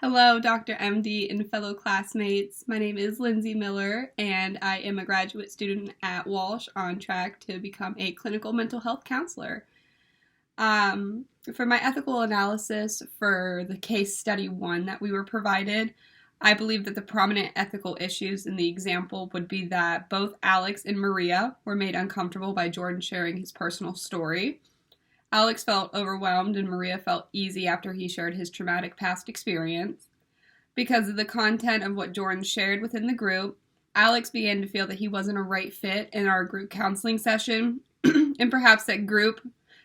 Hello, Dr. MD and fellow classmates. My name is Lindsey Miller, and I am a graduate student at Walsh on track to become a clinical mental health counselor. For my ethical analysis for the case study 1 that we were provided, I believe that the prominent ethical issues in the example would be that both Alex and Maria were made uncomfortable by Jordan sharing his personal story. Alex felt overwhelmed and Maria felt easy after he shared his traumatic past experience. Because of the content of what Jordan shared within the group, Alex began to feel that he wasn't a right fit in our group counseling session, and perhaps that group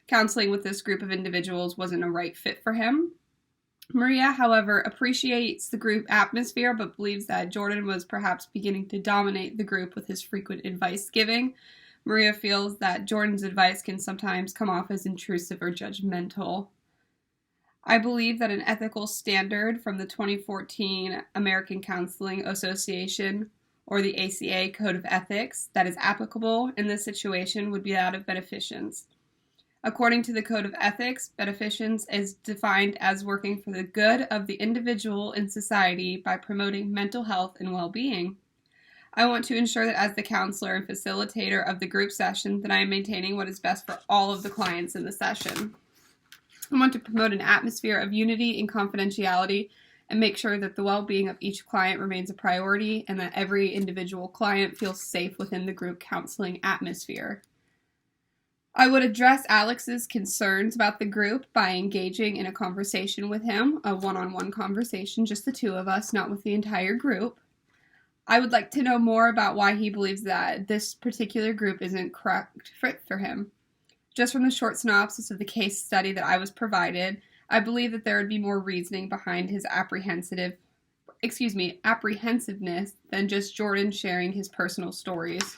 counseling with this group of individuals wasn't a right fit for him. Maria, however, appreciates the group atmosphere but believes that Jordan was perhaps beginning to dominate the group with his frequent advice giving. Maria feels that Jordan's advice can sometimes come off as intrusive or judgmental. I believe that an ethical standard from the 2014 American Counseling Association or the ACA Code of Ethics that is applicable in this situation would be that of beneficence. According to the Code of Ethics, beneficence is defined as working for the good of the individual and society by promoting mental health and well-being. I want to ensure that as the counselor and facilitator of the group session that I am maintaining what is best for all of the clients in the session. I want to promote an atmosphere of unity and confidentiality and make sure that the well-being of each client remains a priority and that every individual client feels safe within the group counseling atmosphere. I would address Alex's concerns about the group by engaging in a conversation with him, a one-on-one conversation, just the two of us, not with the entire group. I would like to know more about why he believes that this particular group isn't correct fit for him. Just from the short synopsis of the case study that I was provided, I believe that there would be more reasoning behind his apprehensiveness than just Jordan sharing his personal stories.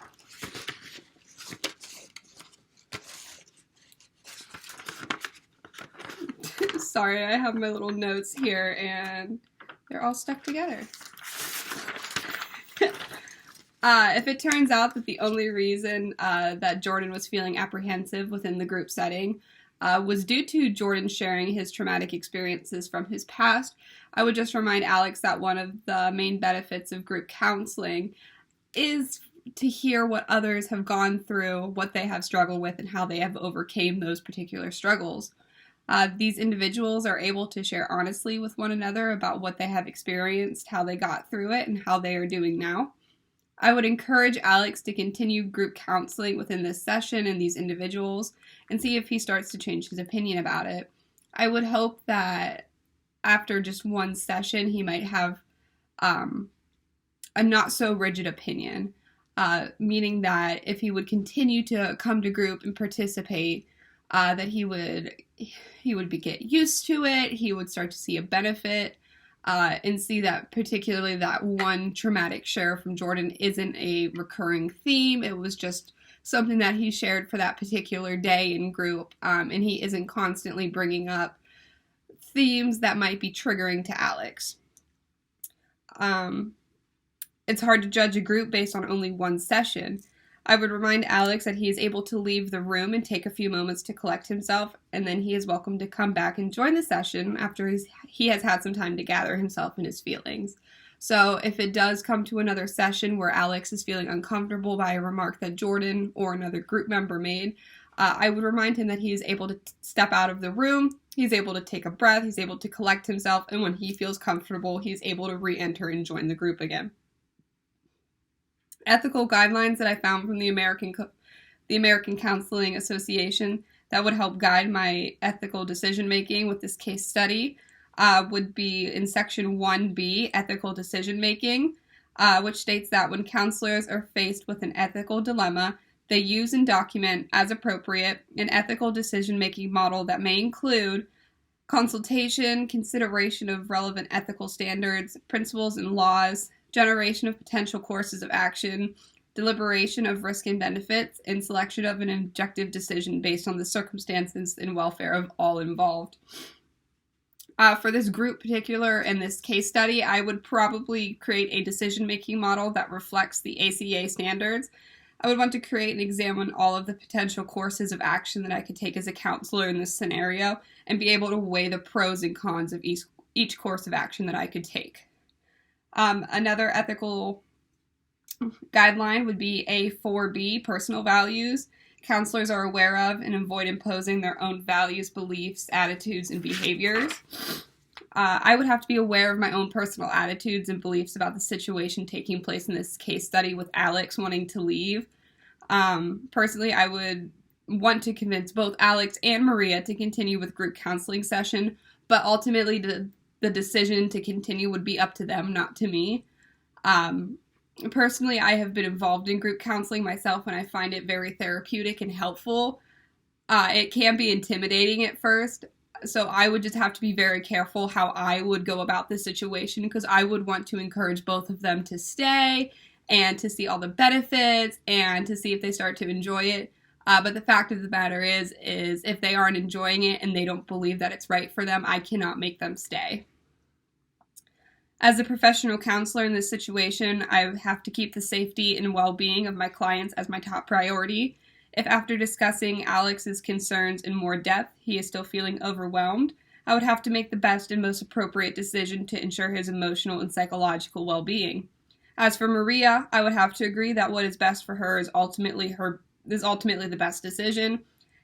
Sorry, I have my little notes here and they're all stuck together. If it turns out that the only reason that Jordan was feeling apprehensive within the group setting was due to Jordan sharing his traumatic experiences from his past, I would just remind Alex that one of the main benefits of group counseling is to hear what others have gone through, what they have struggled with, and how they have overcame those particular struggles. These individuals are able to share honestly with one another about what they have experienced, how they got through it, and how they are doing now. I would encourage Alex to continue group counseling within this session and these individuals and see if he starts to change his opinion about it. I would hope that after just one session, he might have a not so rigid opinion, meaning that if he would continue to come to group and participate, that he would get used to it, he would start to see a benefit, and see that particularly that one traumatic share from Jordan isn't a recurring theme. It was just something that he shared for that particular day in group, and he isn't constantly bringing up themes that might be triggering to Alex. It's hard to judge a group based on only one session. I would remind Alex that he is able to leave the room and take a few moments to collect himself, and then he is welcome to come back and join the session after he has had some time to gather himself and his feelings. So if it does come to another session where Alex is feeling uncomfortable by a remark that Jordan or another group member made, I would remind him that he is able to step out of the room, he's able to take a breath, he's able to collect himself, and when he feels comfortable, he's able to re-enter and join the group again. Ethical guidelines that I found from the American Counseling Association that would help guide my ethical decision making with this case study would be in section 1B, ethical decision making, which states that when counselors are faced with an ethical dilemma, they use and document as appropriate an ethical decision making model that may include consultation, consideration of relevant ethical standards, principles and laws, generation of potential courses of action, deliberation of risk and benefits, and selection of an objective decision based on the circumstances and welfare of all involved. For this group particular in this case study, I would probably create a decision-making model that reflects the ACA standards. I would want to create and examine all of the potential courses of action that I could take as a counselor in this scenario and be able to weigh the pros and cons of each course of action that I could take. Another ethical guideline would be A4B, personal values. Counselors are aware of and avoid imposing their own values, beliefs, attitudes, and behaviors. I would have to be aware of my own personal attitudes and beliefs about the situation taking place in this case study with Alex wanting to leave. Personally, I would want to convince both Alex and Maria to continue with group counseling session, but ultimately the decision to continue would be up to them, not to me. Personally, I have been involved in group counseling myself, and I find it very therapeutic and helpful. It can be intimidating at first, so I would just have to be very careful how I would go about this situation, because I would want to encourage both of them to stay and to see all the benefits and to see if they start to enjoy it. But the fact of the matter is if they aren't enjoying it and they don't believe that it's right for them, I cannot make them stay. As a professional counselor in this situation, I have to keep the safety and well-being of my clients as my top priority. If after discussing Alex's concerns in more depth, he is still feeling overwhelmed, I would have to make the best and most appropriate decision to ensure his emotional and psychological well-being. As for Maria, I would have to agree that what is best for her is ultimately the best decision.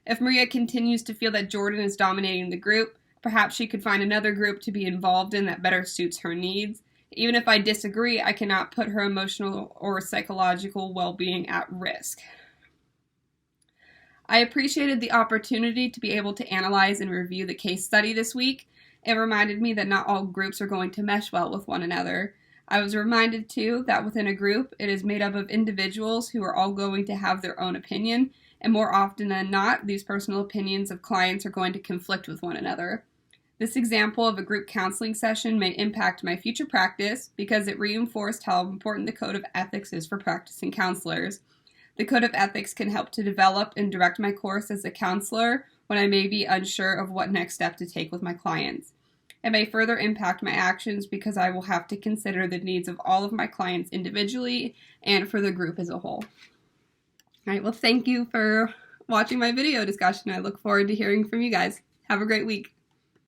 If Maria continues to feel that Jordan is dominating the group, perhaps she could find another group to be involved in that better suits her needs. Even if I disagree, I cannot put her emotional or psychological well-being at risk. I appreciated the opportunity to be able to analyze and review the case study this week. It reminded me that not all groups are going to mesh well with one another. I was reminded, too, that within a group, it is made up of individuals who are all going to have their own opinion, and more often than not, these personal opinions of clients are going to conflict with one another. This example of a group counseling session may impact my future practice because it reinforced how important the code of ethics is for practicing counselors. The code of ethics can help to develop and direct my course as a counselor when I may be unsure of what next step to take with my clients. It may further impact my actions because I will have to consider the needs of all of my clients individually and for the group as a whole. All right, well, thank you for watching my video discussion. I look forward to hearing from you guys. Have a great week.